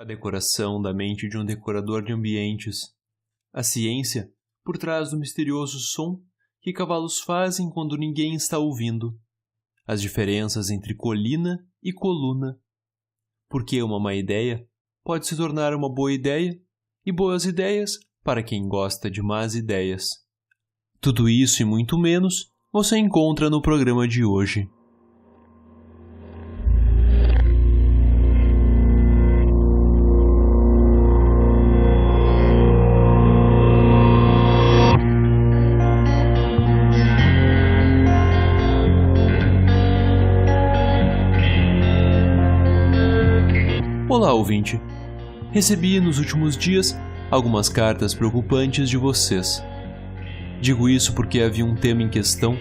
A decoração da mente de um decorador de ambientes. A ciência por trás do misterioso som que cavalos fazem quando ninguém está ouvindo. As diferenças entre colina e coluna. Porque uma má ideia pode se tornar uma boa ideia e boas ideias para quem gosta de más ideias. Tudo isso e muito menos você encontra no programa de hoje. Olá, ouvinte! Recebi nos últimos dias algumas cartas preocupantes de vocês. Digo isso porque havia um tema em questão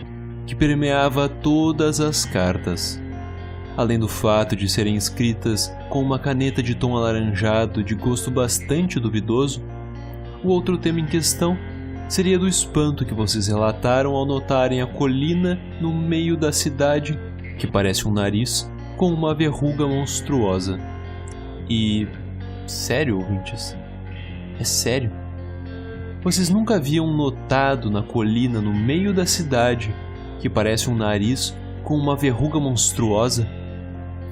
que permeava todas as cartas. Além do fato de serem escritas com uma caneta de tom alaranjado de gosto bastante duvidoso, o outro tema em questão seria do espanto que vocês relataram ao notarem a colina no meio da cidade, que parece um nariz com uma verruga monstruosa. E... sério, ouvintes? É sério? Vocês nunca haviam notado na colina no meio da cidade, que parece um nariz com uma verruga monstruosa?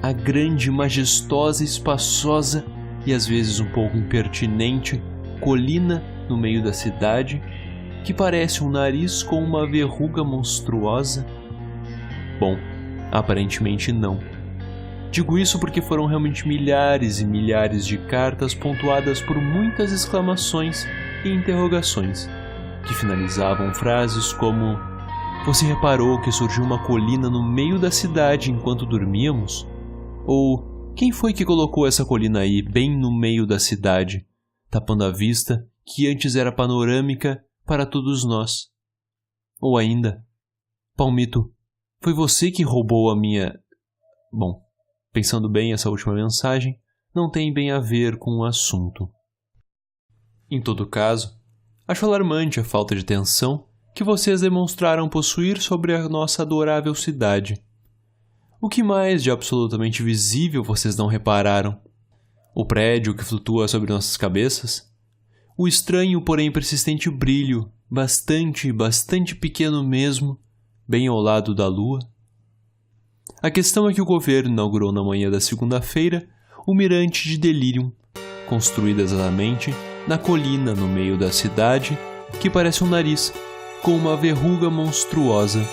A grande, majestosa, espaçosa e às vezes um pouco impertinente colina no meio da cidade, que parece um nariz com uma verruga monstruosa? Bom, aparentemente não. Digo isso porque foram realmente milhares e milhares de cartas pontuadas por muitas exclamações e interrogações, que finalizavam frases como: "Você reparou que surgiu uma colina no meio da cidade enquanto dormíamos?" Ou "Quem foi que colocou essa colina aí, bem no meio da cidade, tapando a vista que antes era panorâmica para todos nós?" Ou ainda: "Palmito, foi você que roubou a minha..." Bom, pensando bem, essa última mensagem não tem bem a ver com o assunto. Em todo caso, acho alarmante a falta de atenção que vocês demonstraram possuir sobre a nossa adorável cidade. O que mais de absolutamente visível vocês não repararam? O prédio que flutua sobre nossas cabeças? O estranho, porém persistente brilho, bastante pequeno mesmo, bem ao lado da lua? A questão é que o governo inaugurou na manhã da segunda-feira o Mirante de Delirium, construído exatamente na colina no meio da cidade, que parece um nariz com uma verruga monstruosa.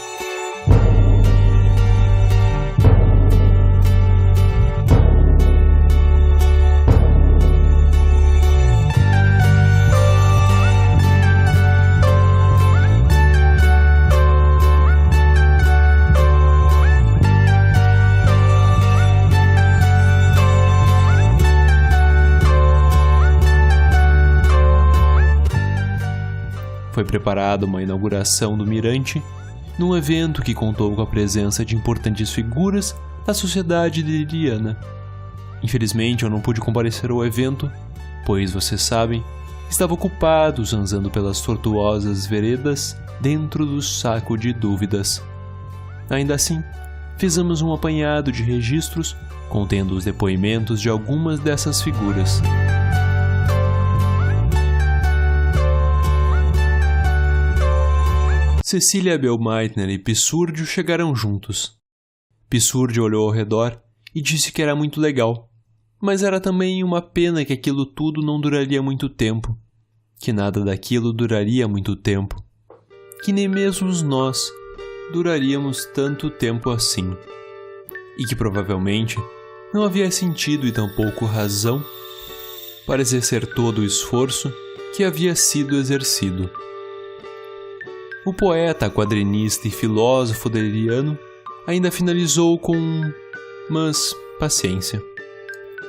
Foi preparada uma inauguração do Mirante, num evento que contou com a presença de importantes figuras da sociedade deliriana. Infelizmente eu não pude comparecer ao evento, pois, vocês sabem, estava ocupado zanzando pelas tortuosas veredas dentro do saco de dúvidas. Ainda assim, fizemos um apanhado de registros contendo os depoimentos de algumas dessas figuras. Cecília Belmeitner e Pissúrdio chegaram juntos. Pissúrdio olhou ao redor e disse que era muito legal, mas era também uma pena que aquilo tudo não duraria muito tempo, que nada daquilo duraria muito tempo, que nem mesmo nós duraríamos tanto tempo assim, e que provavelmente não havia sentido e tampouco razão para exercer todo o esforço que havia sido exercido. O poeta, quadrinista e filósofo deliriano ainda finalizou com "mas paciência",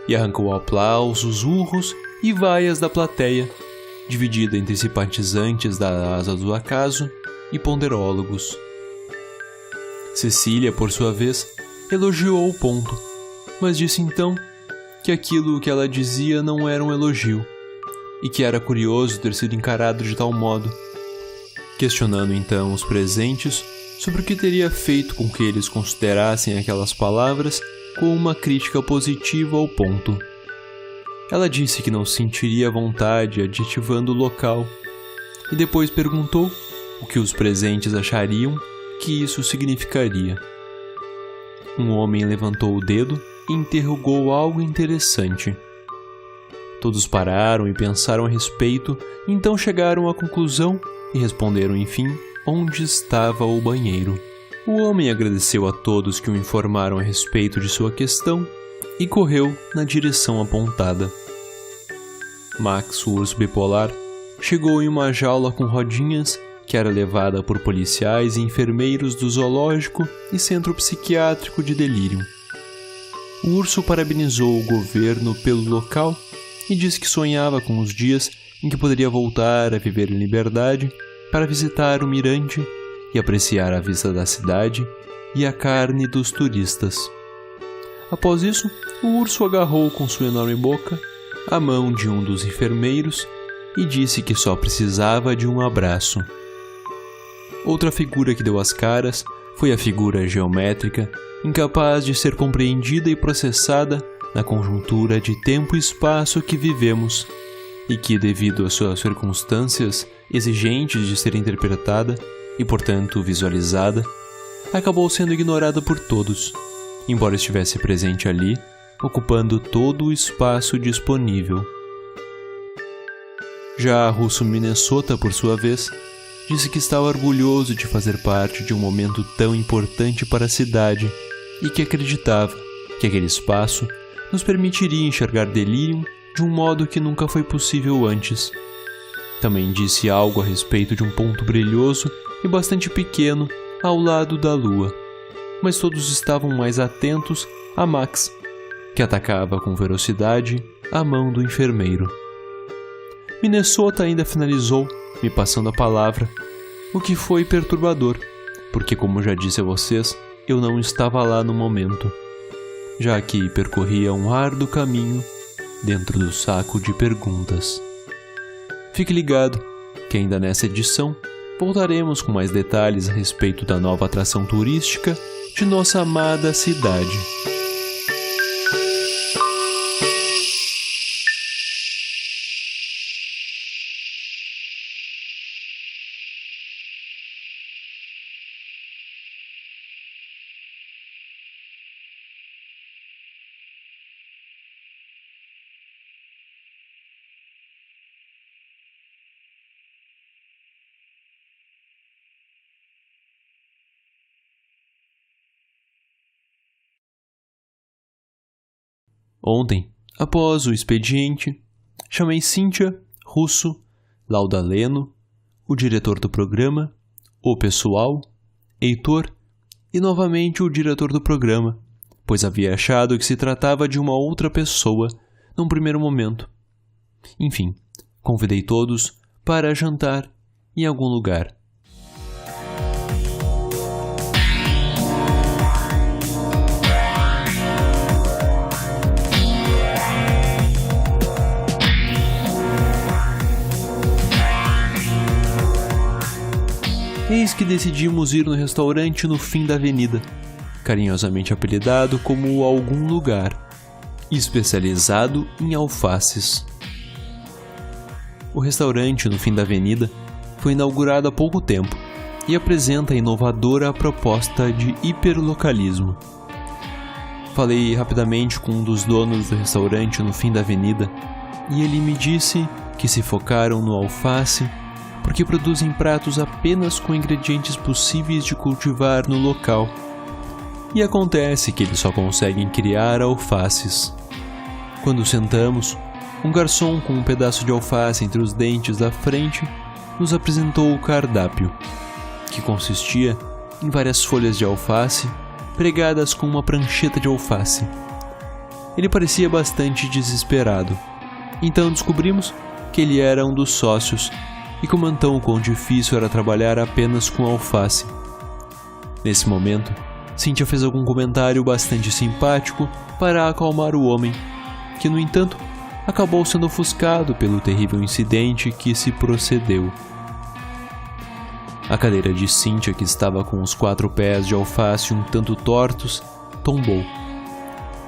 e arrancou aplausos, urros e vaias da plateia, dividida entre simpatizantes da asa do acaso e ponderólogos. Cecília, por sua vez, elogiou o ponto, mas disse então que aquilo que ela dizia não era um elogio, e que era curioso ter sido encarado de tal modo, questionando então os presentes sobre o que teria feito com que eles considerassem aquelas palavras como uma crítica positiva ao ponto. Ela disse que não sentiria vontade aditivando o local e depois perguntou o que os presentes achariam que isso significaria. Um homem levantou o dedo e interrogou algo interessante. Todos pararam e pensaram a respeito, então chegaram à conclusão e responderam enfim onde estava o banheiro. O homem agradeceu a todos que o informaram a respeito de sua questão e correu na direção apontada. Max, o urso bipolar, chegou em uma jaula com rodinhas que era levada por policiais e enfermeiros do zoológico e centro psiquiátrico de delírio. O urso parabenizou o governo pelo local e disse que sonhava com os dias em que poderia voltar a viver em liberdade para visitar o mirante e apreciar a vista da cidade e a carne dos turistas. Após isso, o urso agarrou com sua enorme boca a mão de um dos enfermeiros e disse que só precisava de um abraço. Outra figura que deu as caras foi a figura geométrica, incapaz de ser compreendida e processada na conjuntura de tempo e espaço que vivemos, e que, devido às suas circunstâncias exigentes de ser interpretada e, portanto, visualizada, acabou sendo ignorada por todos, embora estivesse presente ali, ocupando todo o espaço disponível. Já Russo Minnesota, por sua vez, disse que estava orgulhoso de fazer parte de um momento tão importante para a cidade e que acreditava que aquele espaço nos permitiria enxergar Delirium de um modo que nunca foi possível antes. Também disse algo a respeito de um ponto brilhoso e bastante pequeno ao lado da lua, mas todos estavam mais atentos a Max, que atacava com velocidade a mão do enfermeiro. Minnesota ainda finalizou, me passando a palavra, o que foi perturbador, porque, como já disse a vocês, eu não estava lá no momento, já que percorria um árduo caminho dentro do saco de perguntas. Fique ligado, que ainda nessa edição voltaremos com mais detalhes a respeito da nova atração turística de nossa amada cidade. Ontem, após o expediente, chamei Cíntia, Russo, Laudaleno, o diretor do programa, o pessoal, Heitor e novamente o diretor do programa, pois havia achado que se tratava de uma outra pessoa num primeiro momento. Enfim, convidei todos para jantar em algum lugar. Eis que decidimos ir no restaurante no fim da avenida, carinhosamente apelidado como Algum Lugar, especializado em alfaces. O restaurante no fim da avenida foi inaugurado há pouco tempo e apresenta a inovadora proposta de hiperlocalismo. Falei rapidamente com um dos donos do restaurante no fim da avenida e ele me disse que se focaram no alface porque produzem pratos apenas com ingredientes possíveis de cultivar no local. E acontece que eles só conseguem criar alfaces. Quando sentamos, um garçom com um pedaço de alface entre os dentes da frente nos apresentou o cardápio, que consistia em várias folhas de alface pregadas com uma prancheta de alface. Ele parecia bastante desesperado, então descobrimos que ele era um dos sócios e comentou o quão difícil era trabalhar apenas com alface. Nesse momento, Cíntia fez algum comentário bastante simpático para acalmar o homem, que, no entanto, acabou sendo ofuscado pelo terrível incidente que se procedeu. A cadeira de Cíntia, que estava com os 4 pés de alface um tanto tortos, tombou.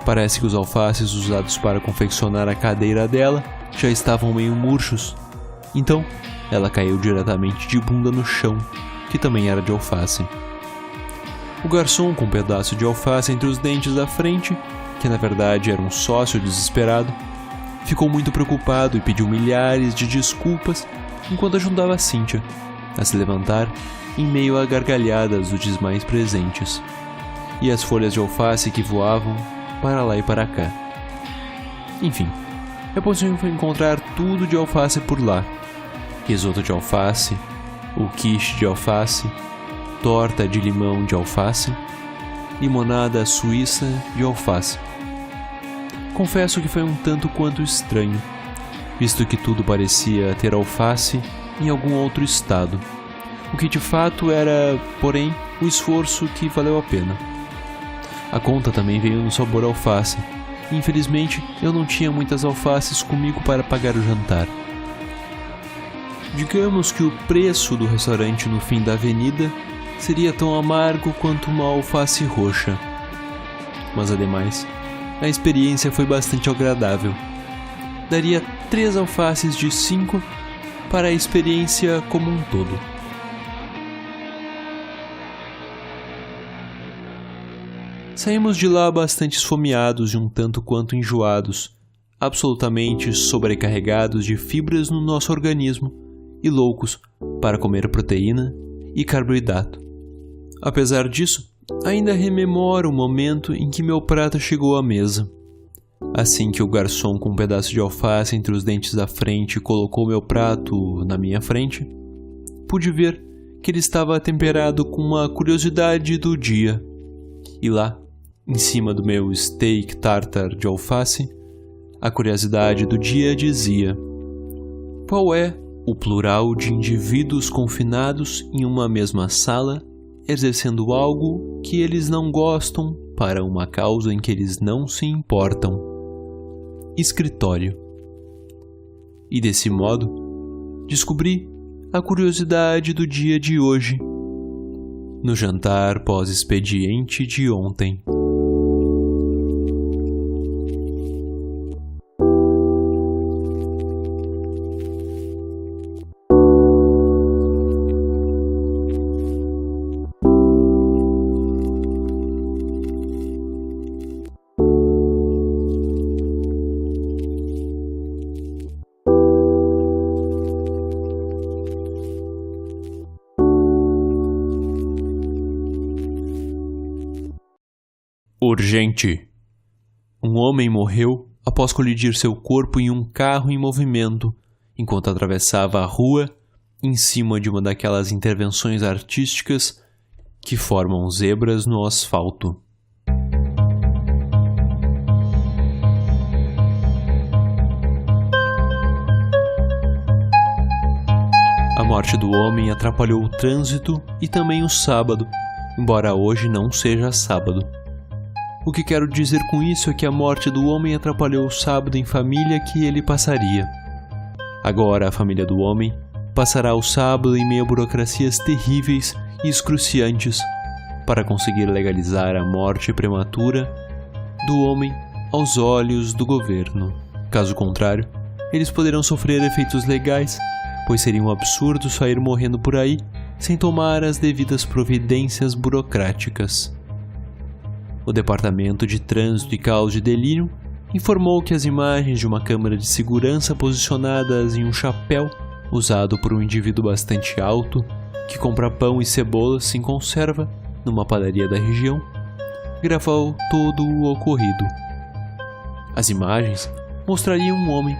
Parece que os alfaces usados para confeccionar a cadeira dela já estavam meio murchos. Então, ela caiu diretamente de bunda no chão, que também era de alface. O garçom, com um pedaço de alface entre os dentes da frente, que na verdade era um sócio desesperado, ficou muito preocupado e pediu milhares de desculpas enquanto ajudava Cynthia a se levantar em meio a gargalhadas dos demais presentes, e as folhas de alface que voavam para lá e para cá. Enfim, é possível encontrar tudo de alface por lá: risoto de alface, o quiche de alface, torta de limão de alface, limonada suíça de alface. Confesso que foi um tanto quanto estranho, visto que tudo parecia ter alface em algum outro estado, o que de fato era, porém, o esforço que valeu a pena. A conta também veio no sabor alface, e infelizmente eu não tinha muitas alfaces comigo para pagar o jantar. Digamos que o preço do restaurante no fim da avenida seria tão amargo quanto uma alface roxa. Mas ademais, a experiência foi bastante agradável. Daria 3 alfaces de 5 para a experiência como um todo. Saímos de lá bastante esfomeados e um tanto quanto enjoados, absolutamente sobrecarregados de fibras no nosso organismo e loucos para comer proteína e carboidrato. Apesar disso, ainda rememoro o momento em que meu prato chegou à mesa. Assim que o garçom, com um pedaço de alface entre os dentes da frente, colocou meu prato na minha frente, pude ver que ele estava temperado com uma curiosidade do dia. E lá, em cima do meu steak tartar de alface, a curiosidade do dia dizia: qual é o plural de indivíduos confinados em uma mesma sala, exercendo algo que eles não gostam para uma causa em que eles não se importam? Escritório. E desse modo, descobri a curiosidade do dia de hoje, no jantar pós-expediente de ontem. Urgente. Um homem morreu após colidir seu corpo em um carro em movimento enquanto atravessava a rua em cima de uma daquelas intervenções artísticas que formam zebras no asfalto. A morte do homem atrapalhou o trânsito e também o sábado, embora hoje não seja sábado. O que quero dizer com isso é que a morte do homem atrapalhou o sábado em família que ele passaria. Agora a família do homem passará o sábado em meio a burocracias terríveis e excruciantes para conseguir legalizar a morte prematura do homem aos olhos do governo. Caso contrário, eles poderão sofrer efeitos legais, pois seria um absurdo sair morrendo por aí sem tomar as devidas providências burocráticas. O Departamento de Trânsito e Caos de Delírio informou que as imagens de uma câmera de segurança posicionadas em um chapéu usado por um indivíduo bastante alto que compra pão e cebolas em conserva numa padaria da região gravou todo o ocorrido. As imagens mostrariam um homem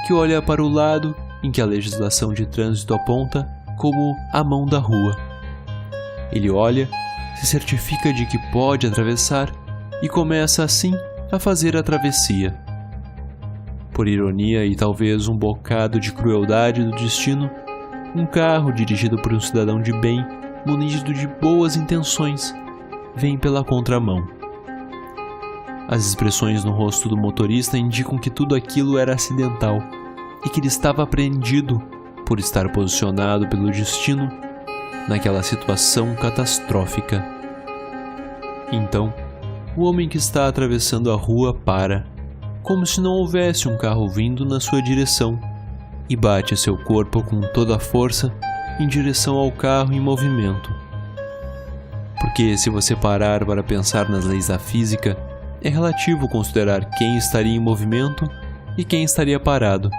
que olha para o lado em que a legislação de trânsito aponta como a mão da rua. Ele olha, se certifica de que pode atravessar e começa assim a fazer a travessia. Por ironia e talvez um bocado de crueldade do destino, um carro dirigido por um cidadão de bem, munido de boas intenções, vem pela contramão. As expressões no rosto do motorista indicam que tudo aquilo era acidental e que ele estava apreendido por estar posicionado pelo destino naquela situação catastrófica. Então, o homem que está atravessando a rua para, como se não houvesse um carro vindo na sua direção, e bate seu corpo com toda a força em direção ao carro em movimento. Porque se você parar para pensar nas leis da física, é relativo considerar quem estaria em movimento e quem estaria parado.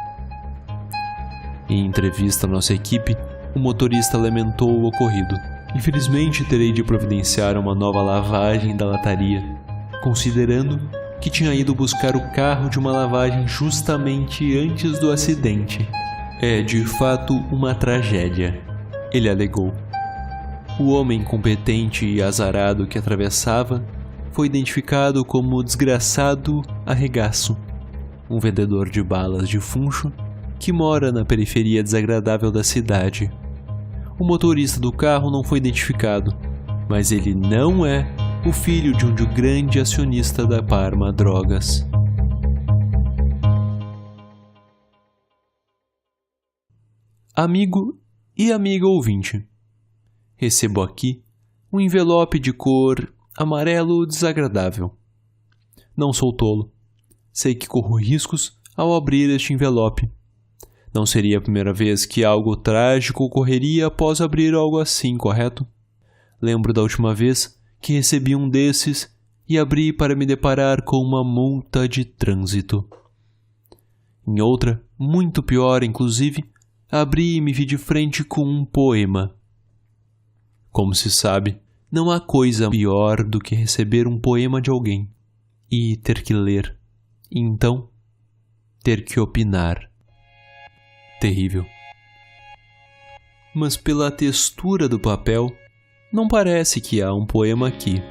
Em entrevista à nossa equipe, o motorista lamentou o ocorrido. Infelizmente terei de providenciar uma nova lavagem da lataria, considerando que tinha ido buscar o carro de uma lavagem justamente antes do acidente. É de fato uma tragédia, ele alegou. O homem incompetente e azarado que atravessava foi identificado como o desgraçado Arregaço, um vendedor de balas de Funcho que mora na periferia desagradável da cidade. O motorista do carro não foi identificado, mas ele não é o filho de um grande acionista da Parma Drogas. Amigo e amiga ouvinte, recebo aqui um envelope de cor amarelo desagradável. Não sou tolo. Sei que corro riscos ao abrir este envelope. Não seria a primeira vez que algo trágico ocorreria após abrir algo assim, correto? Lembro da última vez que recebi um desses e abri para me deparar com uma multa de trânsito. Em outra, muito pior inclusive, abri e me vi de frente com um poema. Como se sabe, não há coisa pior do que receber um poema de alguém e ter que ler, e então ter que opinar. Terrível. Mas pela textura do papel, não parece que há um poema aqui.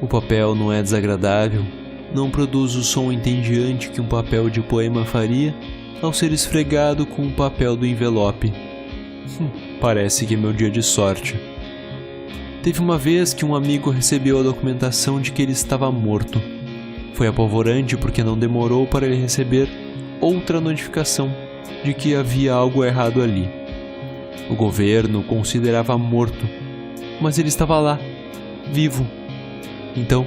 O papel não é desagradável, não produz o som entediante que um papel de poema faria ao ser esfregado com o papel do envelope. Parece que é meu dia de sorte. Teve uma vez que um amigo recebeu a documentação de que ele estava morto. Foi apavorante porque não demorou para ele receber outra notificação de que havia algo errado ali. O governo o considerava morto, mas ele estava lá, vivo. Então,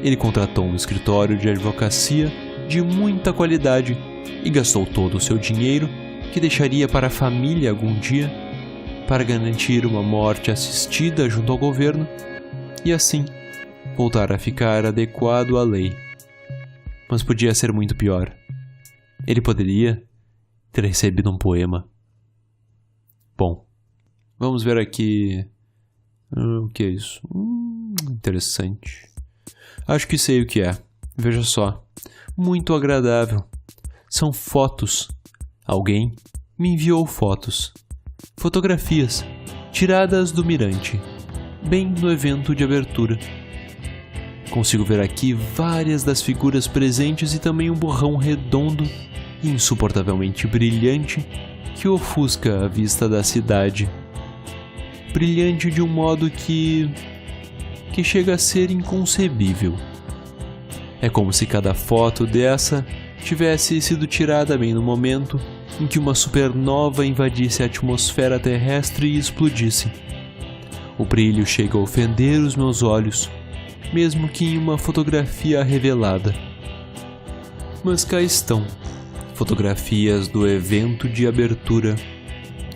ele contratou um escritório de advocacia de muita qualidade e gastou todo o seu dinheiro, que deixaria para a família algum dia, para garantir uma morte assistida junto ao governo e assim voltar a ficar adequado à lei. Mas podia ser muito pior. Ele poderia ter recebido um poema. Bom, vamos ver aqui. O que é isso? Interessante. Acho que sei o que é. Veja só. Muito agradável. São fotos. Alguém me enviou fotos. Fotografias tiradas do mirante, bem no evento de abertura. Consigo ver aqui várias das figuras presentes e também um borrão redondo e insuportavelmente brilhante que ofusca a vista da cidade. Brilhante de um modo que chega a ser inconcebível. É como se cada foto dessa tivesse sido tirada bem no momento em que uma supernova invadisse a atmosfera terrestre e explodisse. O brilho chega a ofender os meus olhos, mesmo que em uma fotografia revelada. Mas cá estão, fotografias do evento de abertura,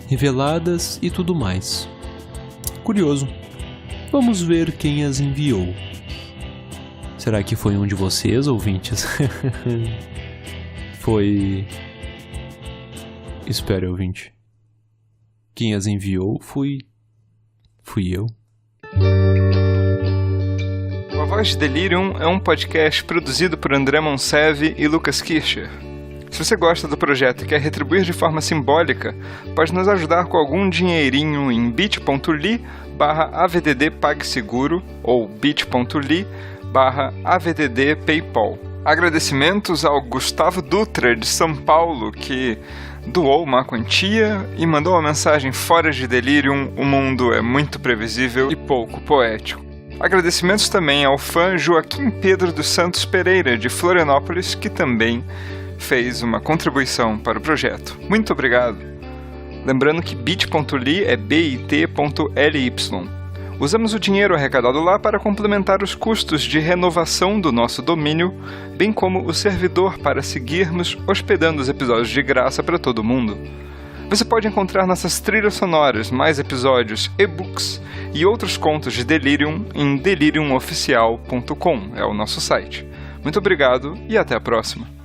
reveladas e tudo mais. Curioso. Vamos ver quem as enviou. Será que foi um de vocês, ouvintes? Foi... Espere, ouvinte. Quem as enviou fui eu. A Voz de Delirium é um podcast produzido por André Monsev e Lucas Kircher. Se você gosta do projeto e quer retribuir de forma simbólica, pode nos ajudar com algum dinheirinho em bit.ly/avddpagseguro ou bit.ly/avddpaypal. Agradecimentos ao Gustavo Dutra, de São Paulo, que doou uma quantia e mandou uma mensagem fora de Delirium: o mundo é muito previsível e pouco poético. Agradecimentos também ao fã Joaquim Pedro dos Santos Pereira, de Florianópolis, que também fez uma contribuição para o projeto. Muito obrigado! Lembrando que bit.ly é bit.ly. Usamos o dinheiro arrecadado lá para complementar os custos de renovação do nosso domínio, bem como o servidor para seguirmos hospedando os episódios de graça para todo mundo. Você pode encontrar nossas trilhas sonoras, mais episódios, e-books e outros contos de Delirium em deliriumoficial.com, é o nosso site. Muito obrigado e até a próxima!